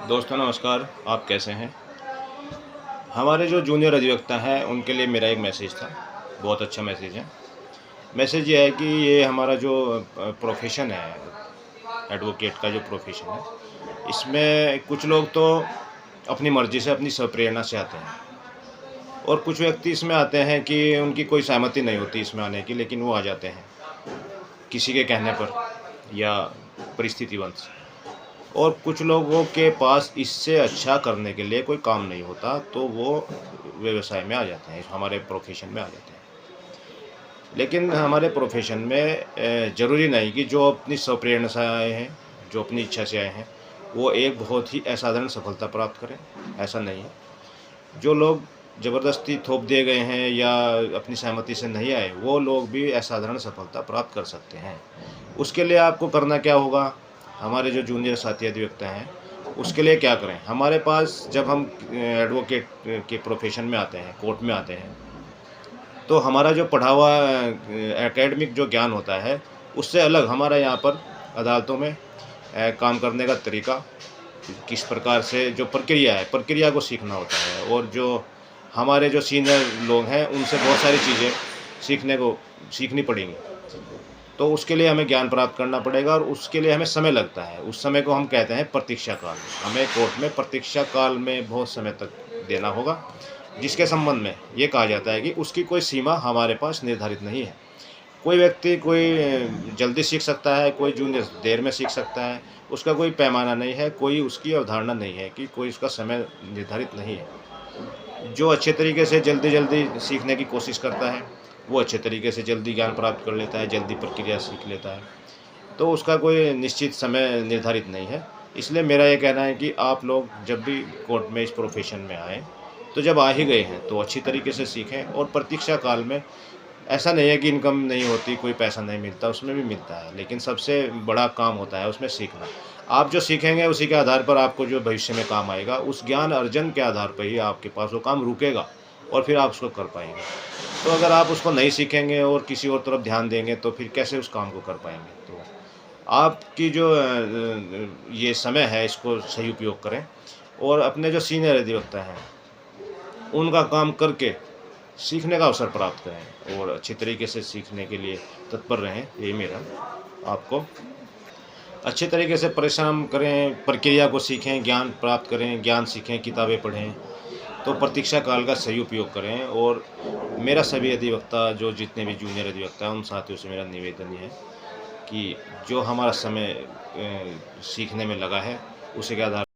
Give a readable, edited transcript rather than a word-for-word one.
दोस्तों नमस्कार, आप कैसे हैं? हमारे जो जूनियर अधिवक्ता हैं उनके लिए मेरा एक मैसेज था, बहुत अच्छा मैसेज है। मैसेज ये है कि ये हमारा जो प्रोफ़ेशन है, एडवोकेट का जो प्रोफ़ेशन है, इसमें कुछ लोग तो अपनी मर्ज़ी से, अपनी स्वप्रेरणा से आते हैं और कुछ व्यक्ति इसमें आते हैं कि उनकी कोई सहमति नहीं होती इसमें आने की, लेकिन वो आ जाते हैं, किसी के कहने पर या परिस्थितिवश। और कुछ लोगों के पास इससे अच्छा करने के लिए कोई काम नहीं होता, तो वो व्यवसाय में आ जाते हैं, हमारे प्रोफ़ेशन में आ जाते हैं। लेकिन हमारे प्रोफ़ेशन में ज़रूरी नहीं कि जो अपनी स्वप्रेरणा से आए हैं, जो अपनी इच्छा से आए हैं, वो एक बहुत ही असाधारण सफलता प्राप्त करें, ऐसा नहीं है। जो लोग ज़बरदस्ती थोप दिए गए हैं या अपनी सहमति से नहीं आए, वो लोग भी असाधारण सफलता प्राप्त कर सकते हैं। उसके लिए आपको करना क्या होगा? हमारे जो जूनियर साथी अधिवक्ता हैं, उसके लिए क्या करें? हमारे पास जब हम एडवोकेट के प्रोफ़ेशन में आते हैं, कोर्ट में आते हैं, तो हमारा जो पढ़ा हुआ एकेडमिक जो ज्ञान होता है, उससे अलग हमारा यहाँ पर अदालतों में काम करने का तरीका, किस प्रकार से जो प्रक्रिया है, प्रक्रिया को सीखना होता है और जो हमारे जो सीनियर लोग हैं, उनसे बहुत सारी चीज़ें सीखनी पड़ेंगी। तो उसके लिए हमें ज्ञान प्राप्त करना पड़ेगा और उसके लिए हमें समय लगता है। उस समय को हम कहते हैं प्रतीक्षा काल। हमें कोर्ट में प्रतीक्षा काल में बहुत समय तक देना होगा, जिसके संबंध में ये कहा जाता है कि उसकी कोई सीमा हमारे पास निर्धारित नहीं है। कोई व्यक्ति जल्दी सीख सकता है, कोई जूनियर देर में सीख सकता है, उसका कोई पैमाना नहीं है, कोई उसकी अवधारणा नहीं है कि कोई उसका समय निर्धारित नहीं है। जो अच्छे तरीके से जल्दी-जल्दी सीखने की कोशिश करता है, वो अच्छे तरीके से जल्दी ज्ञान प्राप्त कर लेता है, जल्दी प्रक्रिया सीख लेता है। तो उसका कोई निश्चित समय निर्धारित नहीं है। इसलिए मेरा ये कहना है कि आप लोग जब भी कोर्ट में इस प्रोफ़ेशन में आएँ, तो जब आ ही गए हैं, तो अच्छी तरीके से सीखें और प्रतीक्षा काल में ऐसा नहीं है कि इनकम नहीं होती, कोई पैसा नहीं मिलता, उसमें भी मिलता है, लेकिन सबसे बड़ा काम होता है उसमें सीखना। आप जो सीखेंगे उसी के आधार पर आपको जो भविष्य में काम आएगा, उस ज्ञान अर्जन के आधार पर ही आपके पास वो काम रुकेगा और फिर आप उसको कर पाएँगे। तो अगर आप उसको नहीं सीखेंगे और किसी और तरफ ध्यान देंगे, तो फिर कैसे उस काम को कर पाएँगे? तो आपकी जो ये समय है, इसको सही उपयोग करें और अपने जो सीनियर अधिवक्ता हैं, उनका काम करके सीखने का अवसर प्राप्त करें और अच्छी तरीके से सीखने के लिए तत्पर रहें, यही मेरा आपको अच्छे तरीके से परिश्रम करें, प्रक्रिया को सीखें, ज्ञान प्राप्त करें, ज्ञान सीखें, किताबें पढ़ें, तो प्रतीक्षा काल का सही उपयोग करें और मेरा सभी अधिवक्ता जो जितने भी जूनियर अधिवक्ता हैं, उन साथियों से मेरा निवेदन ये है कि जो हमारा समय सीखने में लगा है, उसी के आधार